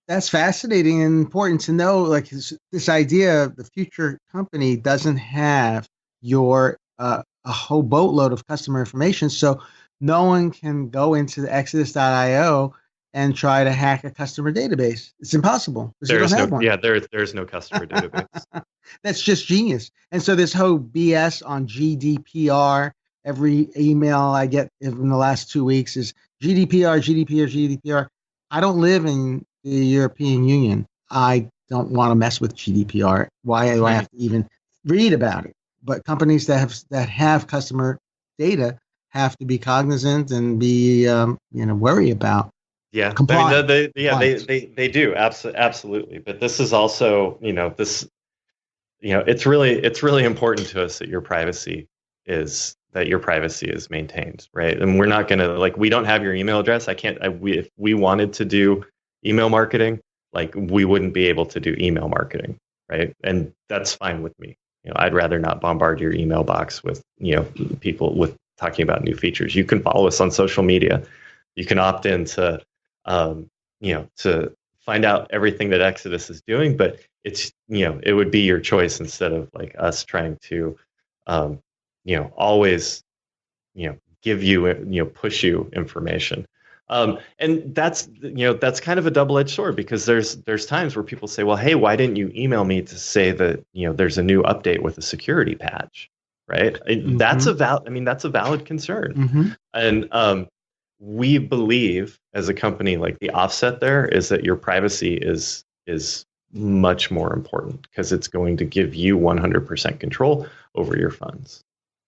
That's fascinating and important to know. Like, this idea of the future company doesn't have your a whole boatload of customer information, so no one can go into the Exodus.io and try to hack a customer database. It's impossible. There's no customer database. That's just genius. And so this whole BS on GDPR, every email I get in the last 2 weeks is GDPR. I don't live in the European Union. I don't want to mess with GDPR. Why do I have to even read about it? But companies that have customer data have to be cognizant and be worry about. Yeah, I mean, they do absolutely. But this is also it's really important to us that your privacy is maintained, right? And we're not going to, we don't have your email address. If we wanted to do email marketing, like, we wouldn't be able to do email marketing, right? And that's fine with me. I'd rather not bombard your email box with people with talking about new features. You can follow us on social media. You can opt in to to find out everything that Exodus is doing, but it's it would be your choice instead of like us trying to always give you push you information. And that's kind of a double-edged sword because there's times where people say, well, hey, why didn't you email me to say that there's a new update with a security patch, right? Mm-hmm. That's a valid concern. Mm-hmm. And we believe as a company, like, the offset there is that your privacy is much more important because it's going to give you 100% control over your funds.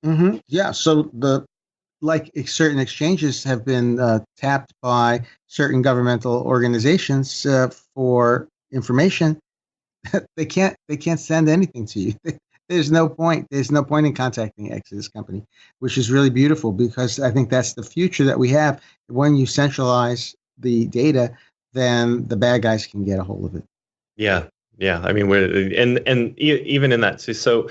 Mm-hmm. Yeah. So certain exchanges have been tapped by certain governmental organizations for information. They can't send anything to you. There's no point. There's no point in contacting Exodus company, which is really beautiful because I think that's the future that we have. When you centralize the data, then the bad guys can get a hold of it. Yeah. I mean, even in that, so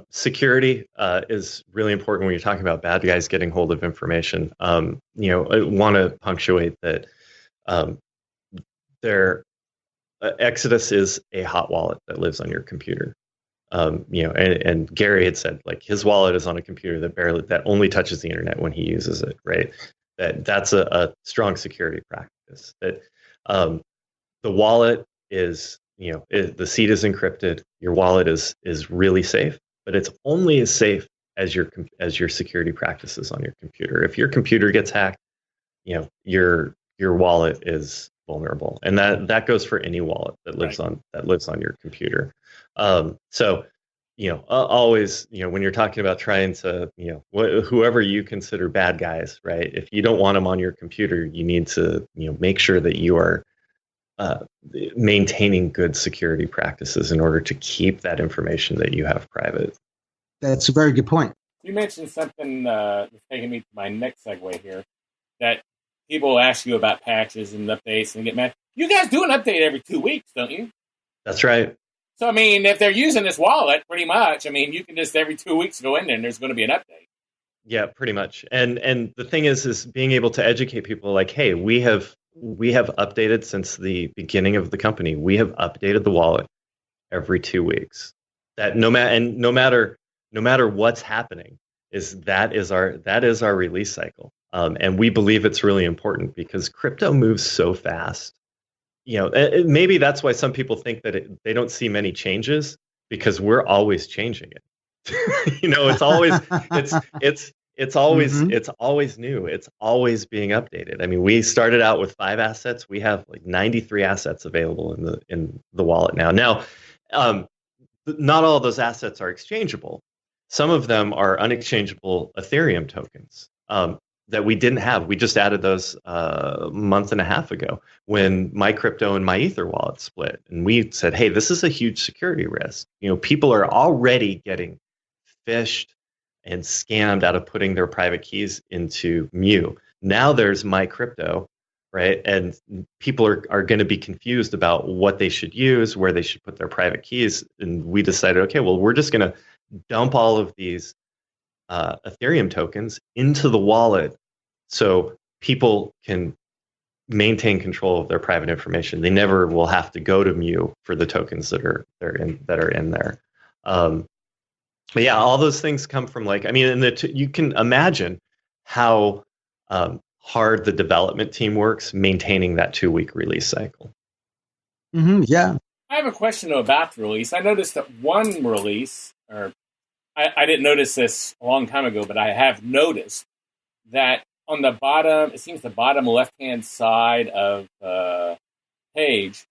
security is really important when you're talking about bad guys getting hold of information. I want to punctuate that Exodus is a hot wallet that lives on your computer. And Gary had said, like, his wallet is on a computer that only touches the internet when he uses it, right? That's a strong security practice. That the wallet is, the seed is encrypted. Your wallet is really safe, but it's only as safe as your security practices on your computer. If your computer gets hacked, your wallet is vulnerable, and that goes for any wallet that lives on your computer. So always, when you're talking about trying to, whoever you consider bad guys, right? If you don't want them on your computer, you need to, make sure that you are maintaining good security practices in order to keep that information that you have private. That's a very good point. You mentioned something that's taking me to my next segue here, that people ask you about patches and updates and get mad. You guys do an update every 2 weeks, don't you? That's right. So, I mean, if they're using this wallet, pretty much, I mean, you can just every 2 weeks go in there and there's going to be an update. Yeah, pretty much. And the thing is being able to educate people like, hey, we have updated since the beginning of the company. We have updated the wallet every 2 weeks. That no matter what's happening, that is our release cycle. And we believe it's really important because crypto moves so fast. Maybe that's why some people think that they don't see many changes, because we're always changing it. It's always it's always new. It's always being updated. I mean, we started out with 5 assets. We have like 93 assets available in the wallet now. Now, not all of those assets are exchangeable. Some of them are unexchangeable Ethereum tokens. That we didn't have. We just added those a month and a half ago when my crypto and my Ether wallet split. And we said, hey, this is a huge security risk. People are already getting phished and scammed out of putting their private keys into Mu. Now there's my crypto, right? And people are going to be confused about what they should use, where they should put their private keys. And we decided, okay, well, we're just going to dump all of these Ethereum tokens into the wallet so people can maintain control of their private information. They never will have to go to Mu for the tokens that are in there. But yeah, all those things come from you can imagine how hard the development team works maintaining that 2-week release cycle. Mm-hmm, yeah. I have a question about the release. I noticed that one release, or I didn't notice this a long time ago, but I have noticed that on the bottom, it seems the bottom left-hand side of the page,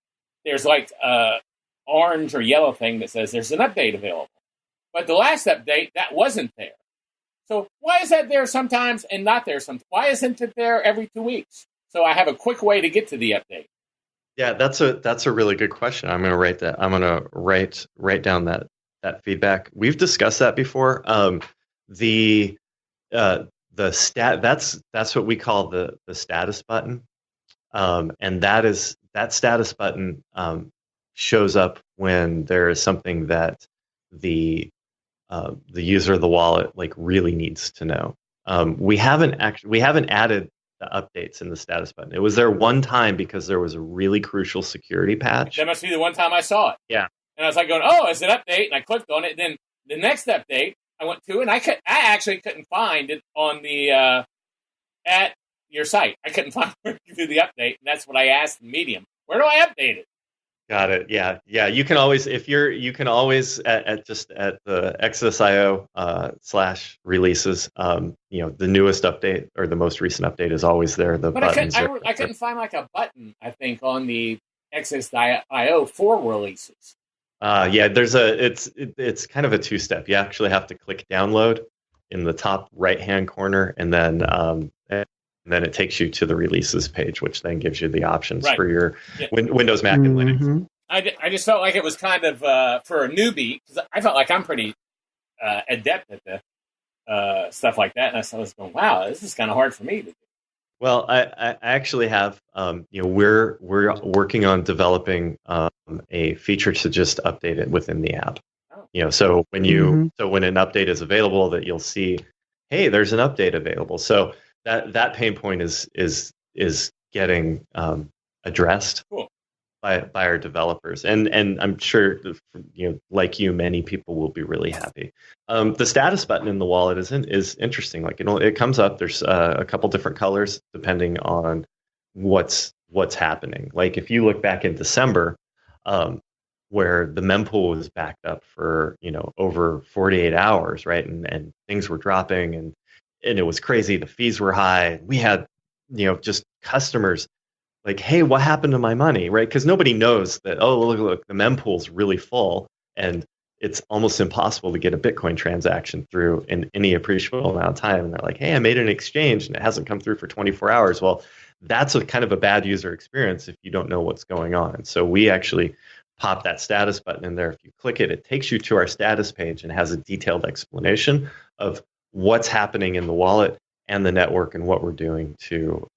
there's like a orange or yellow thing that says there's an update available. But the last update, that wasn't there. So why is that there sometimes and not there sometimes? Why isn't it there every 2 weeks? So I have a quick way to get to the update. Yeah, that's a really good question. I'm going to write that. I'm going to write down that feedback. We've discussed that before. The stat that's what we call the status button, and that status button shows up when there is something that the user of the wallet really needs to know. We haven't added the updates in the status button. It was there one time because there was a really crucial security patch. That must be the one time I saw it. Yeah. And I was like going, oh, it's an update. And I clicked on it. And then the next update I went to, and I actually couldn't find it on the at your site. I couldn't find where to do the update. And that's what I asked the Medium. Where do I update it? Got it. Yeah. You can always, at the Exodus.io /releases, the newest update or the most recent update is always there. The buttons. I couldn't find a button, I think, on the Exodus.io for releases. It's kind of a 2-step. You actually have to click download in the top right-hand corner, and then it takes you to the releases page, which then gives you the options for your Windows, Mac, and Linux. I just felt like it was kind of for a newbie, because I felt like I'm pretty adept at the stuff like that, and I was going, wow, this is kind of hard for me to do. Well, I actually have, we're working on developing a feature to just update it within the app. Oh. So when when an update is available, that you'll see, hey, there's an update available. So that pain point is getting addressed. Cool. By our developers, and I'm sure, like you, many people will be really happy. The status button in the wallet is interesting. It comes up. There's a couple different colors depending on what's happening. Like if you look back in December, where the mempool was backed up for over 48 hours, right, and things were dropping, and it was crazy. The fees were high. We had just customers like, hey, what happened to my money, right? Because nobody knows that, oh, look, the mempool's really full, and it's almost impossible to get a Bitcoin transaction through in any appreciable amount of time. And they're like, hey, I made an exchange and it hasn't come through for 24 hours. Well, that's a kind of a bad user experience if you don't know what's going on. And so we actually pop that status button in there. If you click it, it takes you to our status page and has a detailed explanation of what's happening in the wallet and the network and what we're doing to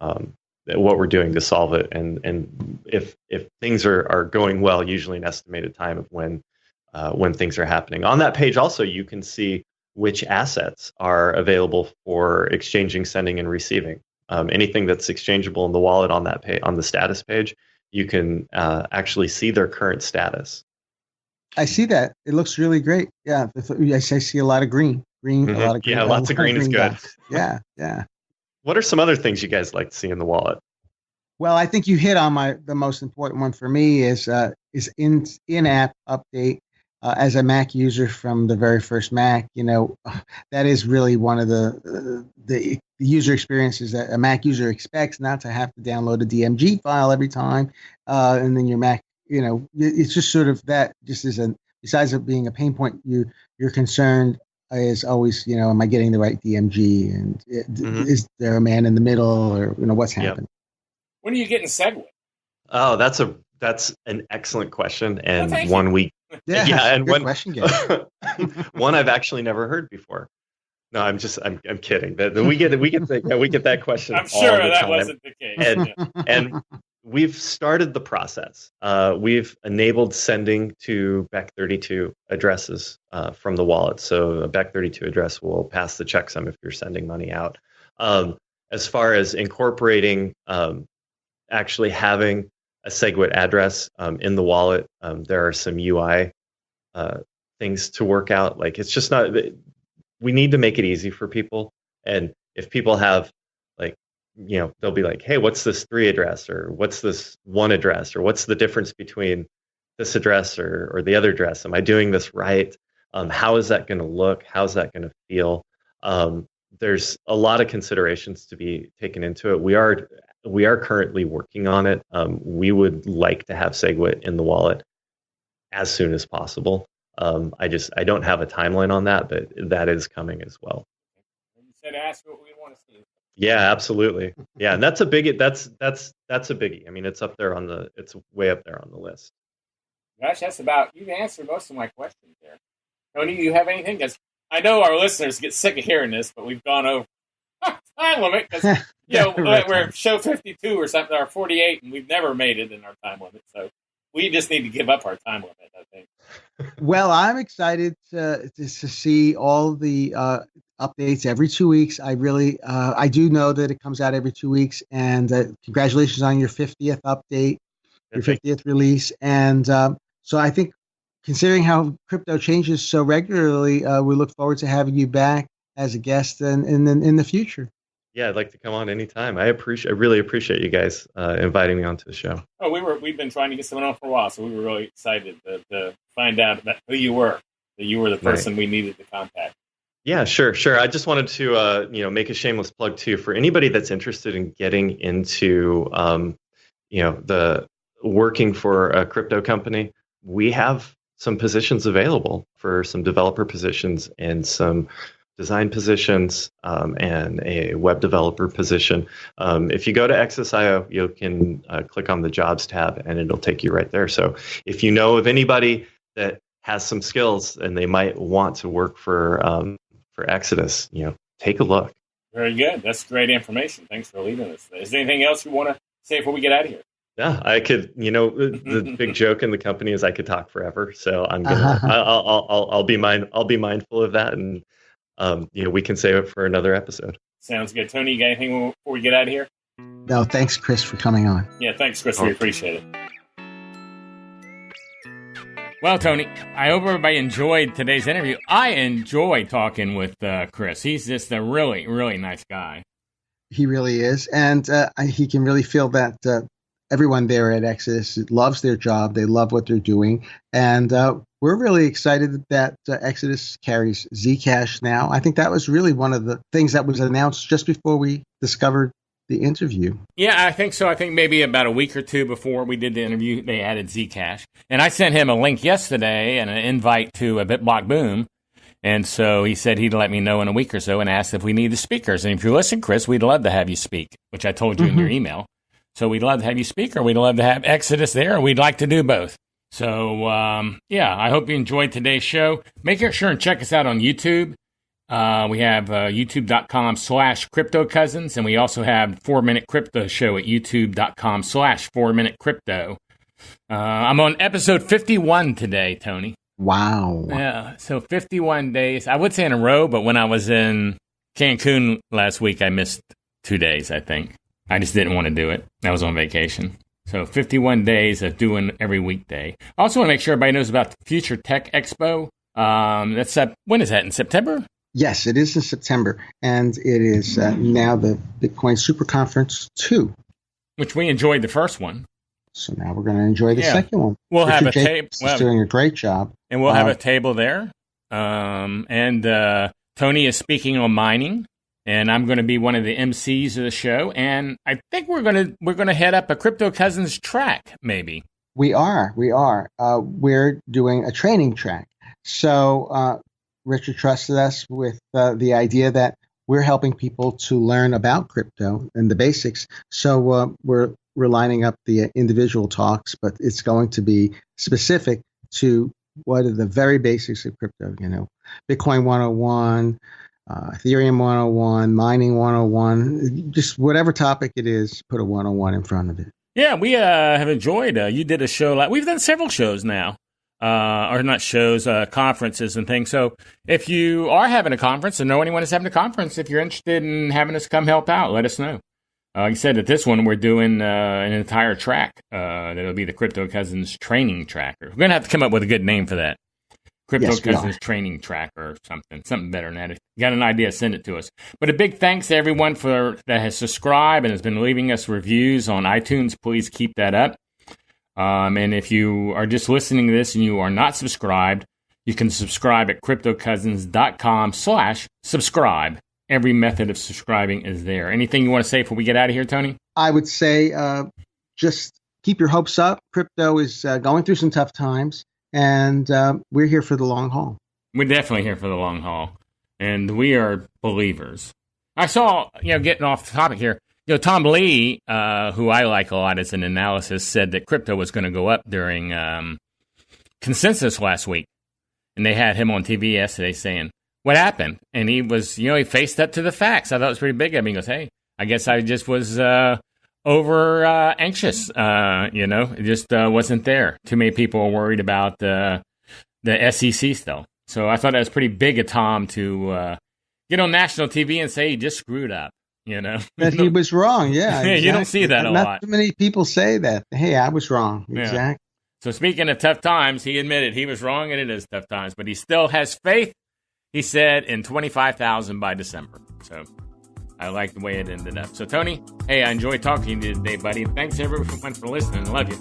solve it. And if things are going well, usually an estimated time of when things are happening. On that page also, you can see which assets are available for exchanging, sending, and receiving. Anything that's exchangeable in the wallet on that page, on the status page, you can actually see their current status. I see that. It looks really great. Yeah, I see a lot of green. Mm-hmm. A lot of green. Yeah, lots of green is good. Yeah, yeah. What are some other things you guys like to see in the wallet? Well, I think you hit on the most important one for me is in-app update. As a Mac user from the very first Mac, that is really one of the user experiences that a Mac user expects, not to have to download a DMG file every time, and then your Mac, it's just sort of that. Just besides it being a pain point, you're concerned is always, am I getting the right DMG, and is there a man in the middle, or what's happening? When are you getting Segwit? Oh, that's an excellent question, and one we. And one question. One I've actually never heard before. No, I'm kidding. We get that question. I'm sure that wasn't the case. And we've started the process. We've enabled sending to Bech32 addresses from the wallet. So a Bech32 address will pass the checksum if you're sending money out. As far as incorporating, actually having a SegWit address in the wallet, there are some UI things to work out. Like, it's just not. We need to make it easy for people. And if people have, like, they'll be like, hey, what's this 3 address, or what's this 1 address, or what's the difference between this address or the other address? Am I doing this right? How is that going to look? How's that going to feel? There's a lot of considerations to be taken into it. We are currently working on it. We would like to have SegWit in the wallet as soon as possible. I don't have a timeline on that, but that is coming as well. You said ask what we want to see. Yeah, absolutely. Yeah, and that's a biggie. That's a biggie. I mean, it's way up there on the list. Gosh, you've answered most of my questions there. Tony, do you have anything? Because I know our listeners get sick of hearing this, but we've gone over time limit because we're show 52 or something, or 48, and we've never made it in our time limit. So we just need to give up our time limit, I think. Well, I'm excited to see all the updates every 2 weeks. I do know that it comes out every 2 weeks, and congratulations on your 50th update, your 50th release. And so I think, considering how crypto changes so regularly, we look forward to having you back as a guest in the future. Yeah, I'd like to come on anytime. I really appreciate you guys inviting me onto the show. Oh, we've been trying to get someone on for a while, so we were really excited to find out about who you were. That you were the person we needed to contact. Yeah, sure. I just wanted to make a shameless plug too for anybody that's interested in getting into the working for a crypto company. We have some positions available for some developer positions and some design positions and a web developer position. If you go to Exodus.io, you can click on the jobs tab and it'll take you right there. So if you know of anybody that has some skills and they might want to work for Exodus, take a look. Very good. That's great information. Thanks for leading us. Is there anything else you want to say before we get out of here? Yeah, I could. The big joke in the company is I could talk forever. So I'm gonna. I'll be mindful of that, and we can save it for another episode. Sounds good. Tony, you got anything before we get out of here? No, thanks, Kris, for coming on. Yeah, thanks, Kris. We appreciate it. Well, Tony, I hope everybody enjoyed today's interview. I enjoy talking with Kris. He's just a really, really nice guy. He really is, and he can really feel that everyone there at Exodus loves their job. They love what they're doing, and we're really excited that Exodus carries Zcash now. I think that was really one of the things that was announced just before we discovered the interview. Yeah, I think so. I think maybe about a week or two before we did the interview, they added Zcash. And I sent him a link yesterday and an invite to a BitBlock Boom. And so he said he'd let me know in a week or so and asked if we need the speakers. And if you listen, Kris, we'd love to have you speak, which I told you in your email. So we'd love to have you speak, or we'd love to have Exodus there, or we'd like to do both. So, I hope you enjoyed today's show. Make sure and check us out on YouTube. We have youtube.com/CryptoCousins, and we also have 4-Minute Crypto Show at youtube.com/4MinuteCrypto. I'm on episode 51 today, Tony. Wow. Yeah, so 51 days. I would say in a row, but when I was in Cancun last week, I missed 2 days, I think. I just didn't want to do it. I was on vacation. So 51 days of doing every weekday. I also want to make sure everybody knows about the Future Tech Expo. When is that, in September? Yes, it is in September. And it is now the Bitcoin Super Conference 2. Which we enjoyed the first one. So now we're going to enjoy the second one. We'll have a table. He's doing a great job. And we'll have a table there. And Tony is speaking on mining. And I'm going to be one of the MCs of the show, and I think we're going to head up a Crypto Cousins track, maybe. We are. We're doing a training track. So Richard trusted us with the idea that we're helping people to learn about crypto and the basics. So we're lining up the individual talks, but it's going to be specific to what are the very basics of crypto. Bitcoin 101. Ethereum 101, mining 101, just whatever topic it is, put a 101 in front of it. Yeah, we have enjoyed. You did a show. We've done several shows now, or not shows, conferences and things. So if you are having a conference and know anyone is having a conference, if you're interested in having us come help out, let us know. Like I said, at this one, we're doing an entire track. That'll be the Crypto Cousins Training Tracker. We're going to have to come up with a good name for that. Crypto Cousins Training Tracker or something better than that. If you got an idea, send it to us. But a big thanks to everyone that has subscribed and has been leaving us reviews on iTunes. Please keep that up. And if you are just listening to this and you are not subscribed, you can subscribe at cryptocousins.com/subscribe. Every method of subscribing is there. Anything you want to say before we get out of here, Tony? I would say just keep your hopes up. Crypto is going through some tough times. And we're here for the long haul. We're definitely here for the long haul. And we are believers. I saw, getting off the topic here, Tom Lee, who I like a lot as an analysis, said that crypto was going to go up during Consensus last week. And they had him on TV yesterday saying, what happened? And he was, he faced up to the facts. I thought it was pretty big of him. He goes, hey, I guess I just was over anxious, it just wasn't there. Too many people were worried about the SEC still. So I thought that was pretty big of Tom to get on national TV and say he just screwed up, That he was wrong, yeah. Exactly. You don't see that a lot. Not too many people say that. Hey, I was wrong. Yeah. Exactly. So speaking of tough times, he admitted he was wrong and it is tough times, but he still has faith, he said, in 25,000 by December. So I like the way it ended up. So, Tony, hey, I enjoyed talking to you today, buddy. Thanks, everyone, for listening. Love you.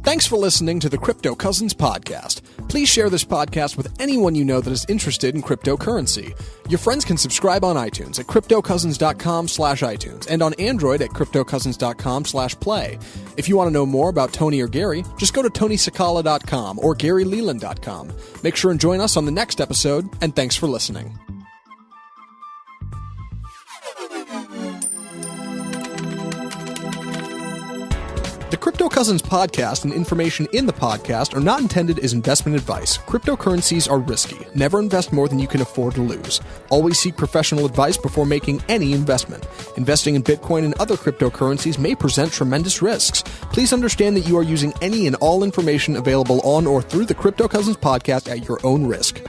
Thanks for listening to the Crypto Cousins podcast. Please share this podcast with anyone you know that is interested in cryptocurrency. Your friends can subscribe on iTunes at cryptocousins.com/iTunes and on Android at cryptocousins.com/play. If you want to know more about Tony or Gary, just go to tonysakala.com or garyleland.com. Make sure and join us on the next episode, and thanks for listening. The Crypto Cousins podcast and information in the podcast are not intended as investment advice. Cryptocurrencies are risky. Never invest more than you can afford to lose. Always seek professional advice before making any investment. Investing in Bitcoin and other cryptocurrencies may present tremendous risks. Please understand that you are using any and all information available on or through the Crypto Cousins podcast at your own risk.